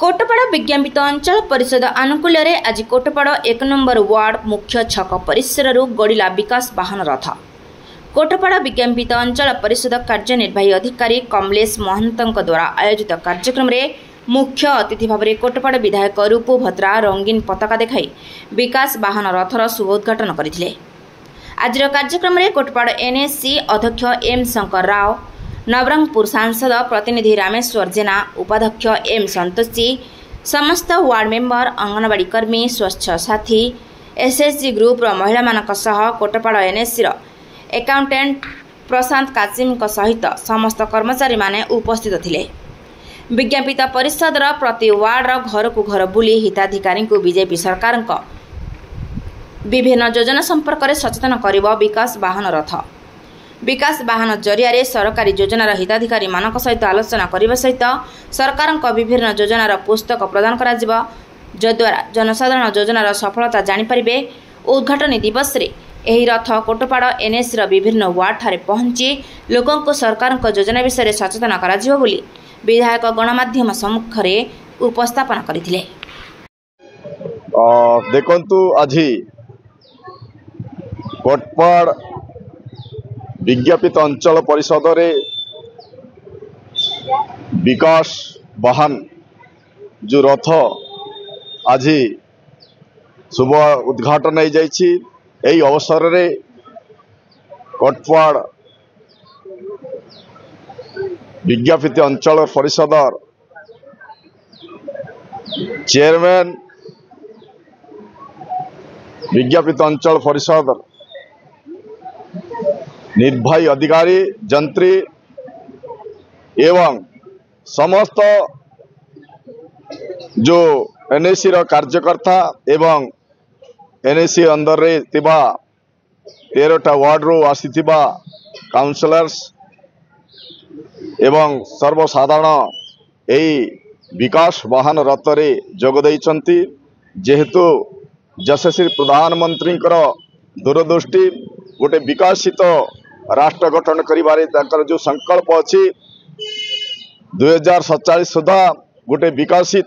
कोटपाड़ विज्ञापित अंचल परिषद आनुकूल्य आज कोटपाड़ 1 नंबर वार्ड मुख्य छक परिसर गड़िला विकास वाहन रथ। कोटपाड़ विज्ञापित अंचल परिषद कार्यनिर्वाही अधिकारी कमलेश महंत द्वारा आयोजित कार्यक्रम में मुख्य अतिथि भाव में कोटपाड़ विधायक रूपू भद्रा रंगीन पताका देखाई विकास वाहन रथर शुभोद्घाटन करथिले। आज कार्यक्रम में कोटपाड़ एनएससी अध्यक्ष एम शंकर राव, नवरंगपुर सांसद प्रतिनिधि रामेश्वर जेना, उपाध्यक्ष एम संतोषी, समस्त वार्ड मेंबर, अंगनवाड़ी कर्मी, स्वच्छ साथी, एसएचजी ग्रुप महिला मानक सह कोटपाड़ एनएससी एकाउंटेंट प्रशांत कासिम सहित समस्त कर्मचारी माने उपस्थित थिले। विज्ञापित परिषद प्रति वार्ड घर को घर बुली हिताधिकारी को बीजेपी सरकार विभिन्न योजना संपर्क में सचेतन करिबो विकास वाहन रथ। विकास वाहन जरिया सरकारी योजनार हिताधिकारी मानक सहित आलोचना करने सहित सरकार विभिन्न योजनार पुस्तक प्रदान करा जिवो, जद्वारा जनसाधारण योजनार सफलता जानिपारे। उद्घाटन दिवस रे एही रथ कोटपाड़ एनएससी विभिन्न वार्ड ठारे पहुंची लोकों को सरकार योजना विषय सचेतन करा जिवो बोली विधायक गणमाध्यम सम्मुख में उपस्थापन करथिले। देखंतु आजी कोटपाड़ विज्ञापित अंचल परिषद रे विकास वाहन जो रथ आज शुभ उद्घाटन हो जाइछि। एही अवसर रे कोटपाड़ विज्ञापित अंचल परिषद चेयरमैन, विज्ञापित अंचल परिषद निर्वाही अधिकारी, जंत्री एवं समस्त जो एनएससी कार्यकर्ता एवं एनएससी अंदर रे तिबा 13टा वार्ड रो आसीथिबा काउंसिलर्स एवं सर्वसाधारण एई विकास वाहन रथ रे जोग दैछंती। जेहेतु यशस्वी प्रधानमंत्री दूरदृष्टि गोटे विकसित राष्ट्र गठन करिबारे तांकर जो संकल्प अछि 2047 सुधा गोटे विकसित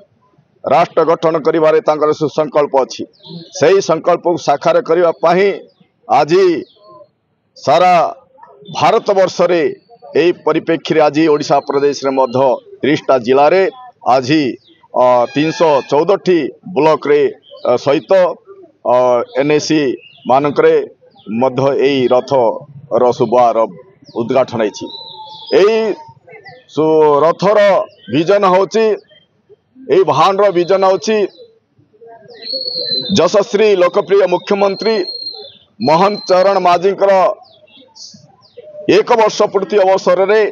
राष्ट्र गठन करिबारे तांकर सुसंकल्प अछि। सही संकल्प को साकार करिबा पाही आज सारा भारत वर्ष रे एही परिप्रेक्षी आज ओडिशा प्रदेश रे मध्य 30टा जिला रे आज 314 ब्लॉक रे सहित एनएससी मानकरे मध्य एही रथ शुभार उद्घाटन होइछि। एही रथर विजन होछि, एही वाहन रो विजन होछि यशस्वी लोकप्रिय मुख्यमंत्री मोहन चरण माझींकर 1 वर्ष पूर्ति अवसर रे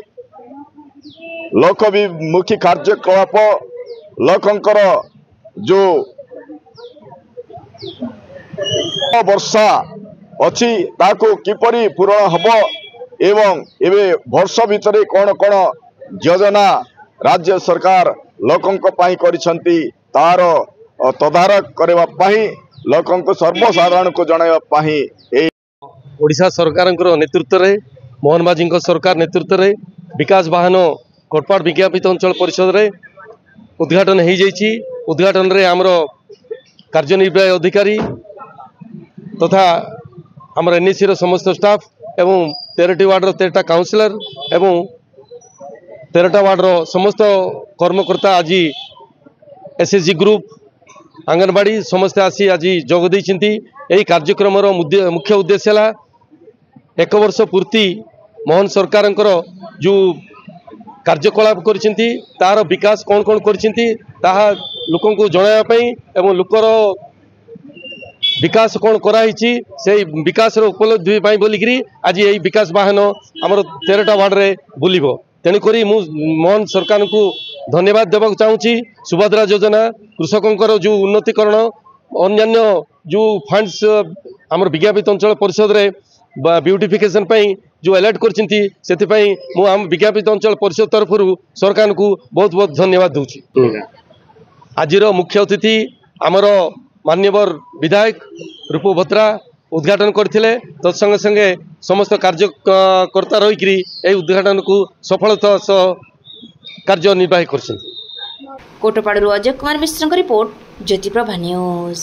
लोकविमुखी कार्यकलाप लोकंकर जो वर्षा अच्छी ताको किपरि पूरण हबो एवं एवं वर्ष भितर कौन कौन योजना राज्य सरकार लोकंक पाई करिसंती तार तदारक करबा पाई लोकंक सर्वसाधारण को जणाइबा पाई ओडिशा सरकार नेतृत्व रे मोहन माझी सरकार नेतृत्व रे विकास वाहन कोटपाड़ विज्ञापित अंचल परिषद रे उद्घाटन हो जाइछि। उद्घाटन रे हमरो कार्यनिर्वाही अधिकारी तथा हमर एनएससी समस्त स्टाफ एवं 13टी वार्ड 13टा काउंसिलर एवं 13टा वार्ड समस्त कर्मकर्ता आज एसएचजी ग्रुप आंगनवाड़ी समस्त आसी आज जोग दैछिंती। एही कार्यक्रम मुख्य उद्देश्य है 1 वर्ष पूर्ति मोहन सरकार जो कार्यकलाप करछिंती तार विकास कौन कौन करछिंती ताहा लोकों को जणाइबा एवं लोकर विकास कौन कराई से विकास उपलब्धि बोलिकी आज यही विकास वाहन आमर 13टा वार्ड रे बुलिबो। तेणुक मु मोहन सरकार को धन्यवाद देवाक चाहूँगी। सुभद्रा योजना, कृषकों जो उन्नतीकरण, अन्यान्य जो फंड्स आमर विज्ञापित अंचल परिषद रे ब्यूटिफिकेशन जो अलर्ट करथिपाई मु आम विज्ञापित अंचल परिषद तरफ सरकार को बहुत बहुत धन्यवाद दूची। आज मुख्य अतिथि आमर मान्यवर विधायक रूपू भद्रा उद्घाटन करथिले। तत्संगे संगे समस्त कार्यकर्ता रही उद्घाटन को सफलता सह कार्यनिर्वाही कर। कोटपाड़ू अजय कुमार मिश्र रिपोर्ट ज्योतिप्रभा न्यूज।